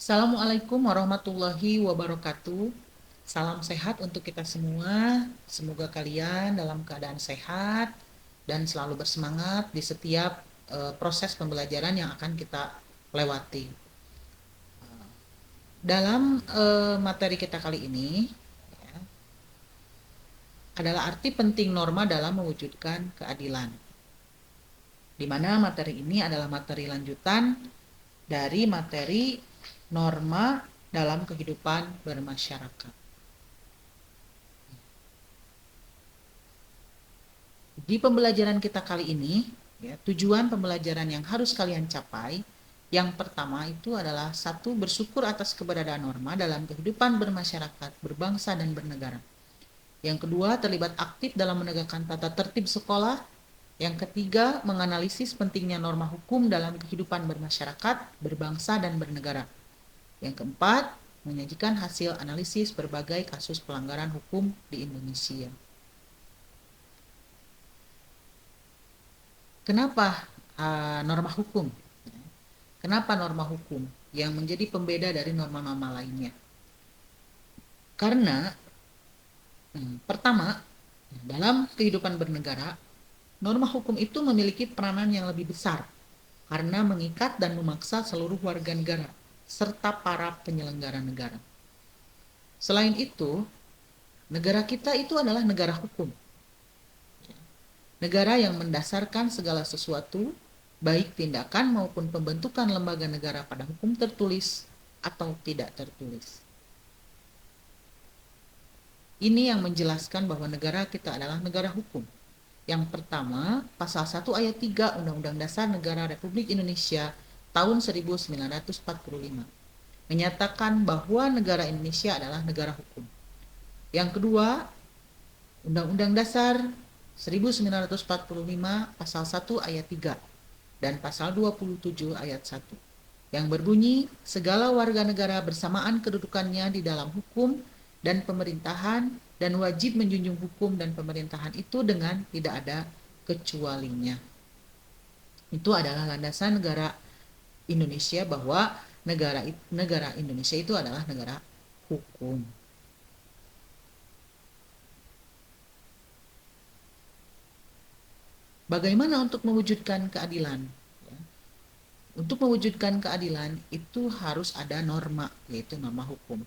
Assalamualaikum warahmatullahi wabarakatuh. Salam sehat untuk kita semua. Semoga kalian dalam keadaan sehat dan selalu bersemangat di setiap proses pembelajaran yang akan kita lewati. Dalam materi kita kali ini ya, adalah arti penting norma dalam mewujudkan keadilan. Di mana materi ini adalah materi lanjutan dari materi norma dalam kehidupan bermasyarakat. Di pembelajaran kita kali ini, ya, tujuan pembelajaran yang harus kalian capai, yang pertama itu adalah satu, bersyukur atas keberadaan norma dalam kehidupan bermasyarakat, berbangsa, dan bernegara. Yang kedua, terlibat aktif dalam menegakkan tata tertib sekolah. Yang ketiga, menganalisis pentingnya norma hukum dalam kehidupan bermasyarakat, berbangsa, dan bernegara. Yang keempat, menyajikan hasil analisis berbagai kasus pelanggaran hukum di Indonesia. Kenapa norma hukum? Kenapa norma hukum yang menjadi pembeda dari norma-norma lainnya? Karena pertama, dalam kehidupan bernegara, norma hukum itu memiliki peranan yang lebih besar karena mengikat dan memaksa seluruh warga negara serta para penyelenggara negara. Selain itu, negara kita itu adalah negara hukum. Negara yang mendasarkan segala sesuatu, baik tindakan maupun pembentukan lembaga negara pada hukum tertulis atau tidak tertulis. Ini yang menjelaskan bahwa negara kita adalah negara hukum. Yang pertama, pasal 1 ayat 3 Undang-Undang Dasar Negara Republik Indonesia tahun 1945 menyatakan bahwa negara Indonesia adalah negara hukum. Yang kedua, Undang-Undang Dasar 1945 pasal 1 ayat 3 dan pasal 27 ayat 1 yang berbunyi segala warga negara bersamaan kedudukannya di dalam hukum dan pemerintahan dan wajib menjunjung hukum dan pemerintahan itu dengan tidak ada kecualinya. Itu adalah landasan negara Indonesia bahwa negara Indonesia itu adalah negara hukum. Bagaimana untuk mewujudkan keadilan? Untuk mewujudkan keadilan itu harus ada norma, yaitu norma hukum.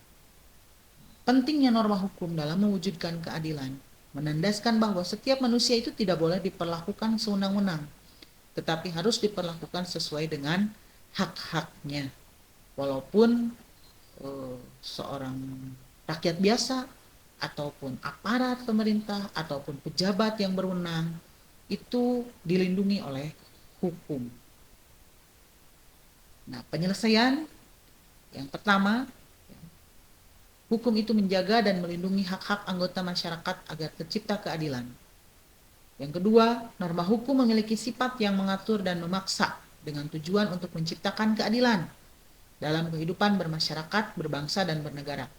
Pentingnya norma hukum dalam mewujudkan keadilan menandaskan bahwa setiap manusia itu tidak boleh diperlakukan sewenang-wenang, tetapi harus diperlakukan sesuai dengan hak-haknya. Walaupun seorang rakyat biasa ataupun aparat pemerintah ataupun pejabat yang berwenang itu dilindungi oleh hukum. Nah, penyelesaian yang pertama, hukum itu menjaga dan melindungi hak-hak anggota masyarakat agar tercipta keadilan. Yang kedua, norma hukum memiliki sifat yang mengatur dan memaksa dengan tujuan untuk menciptakan keadilan dalam kehidupan bermasyarakat, berbangsa, dan bernegara.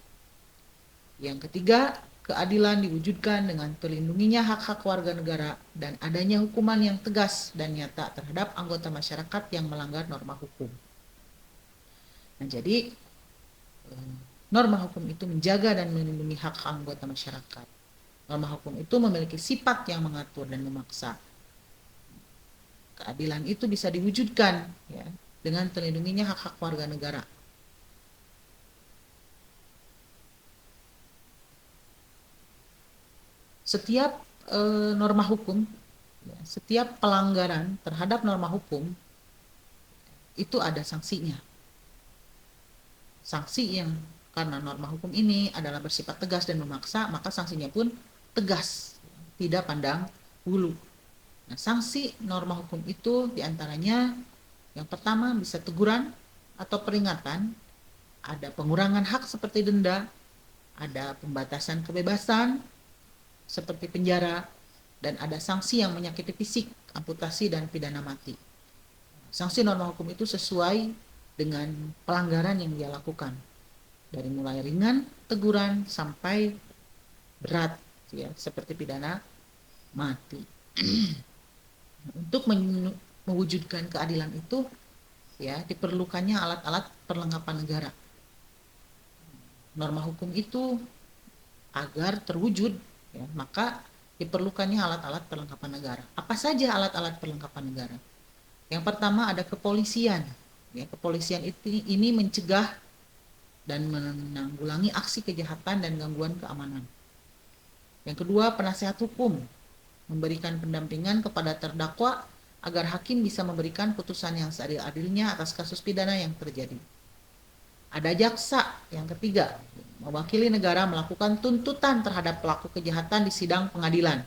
Yang ketiga, keadilan diwujudkan dengan terlindunginya hak-hak warga negara dan adanya hukuman yang tegas dan nyata terhadap anggota masyarakat yang melanggar norma hukum. Nah, jadi norma hukum itu menjaga dan melindungi hak anggota masyarakat. Norma hukum itu memiliki sifat yang mengatur dan memaksa. Keadilan itu bisa diwujudkan ya, dengan terlindunginya hak-hak warga negara. Setiap norma hukum, ya, setiap pelanggaran terhadap norma hukum itu ada sanksinya. Sanksi yang karena norma hukum ini adalah bersifat tegas dan memaksa, maka sanksinya pun tegas, tidak pandang bulu. Nah, sanksi norma hukum itu diantaranya yang pertama bisa teguran atau peringatan, ada pengurangan hak seperti denda, ada pembatasan kebebasan seperti penjara, dan ada sanksi yang menyakiti fisik, amputasi, dan pidana mati. Sanksi norma hukum itu sesuai dengan pelanggaran yang dia lakukan, dari mulai ringan, teguran, sampai berat, ya, seperti pidana mati. Untuk mewujudkan keadilan itu, ya, diperlukannya alat-alat perlengkapan negara. norma hukum itu agar terwujud, ya, maka diperlukannya alat-alat perlengkapan negara. Apa saja alat-alat perlengkapan negara? Yang pertama ada kepolisian. Ya, kepolisian ini mencegah dan menanggulangi aksi kejahatan dan gangguan keamanan. Yang kedua, penasihat hukum, memberikan pendampingan kepada terdakwa agar hakim bisa memberikan putusan yang seadil-adilnya atas kasus pidana yang terjadi. Ada jaksa, yang ketiga, mewakili negara melakukan tuntutan terhadap pelaku kejahatan di sidang pengadilan.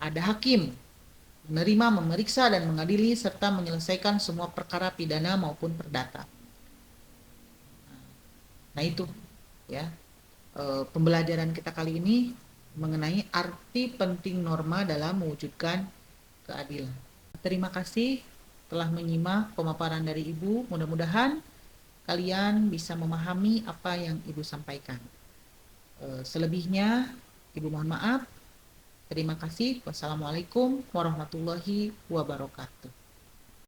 Ada hakim, menerima, memeriksa, dan mengadili serta menyelesaikan semua perkara pidana maupun perdata. Nah itu ya pembelajaran kita kali ini mengenai arti penting norma dalam mewujudkan keadilan. Terima kasih telah menyimak pemaparan dari Ibu. Mudah-mudahan kalian bisa memahami apa yang Ibu sampaikan. Selebihnya Ibu mohon maaf. Terima kasih. Wassalamualaikum warahmatullahi wabarakatuh.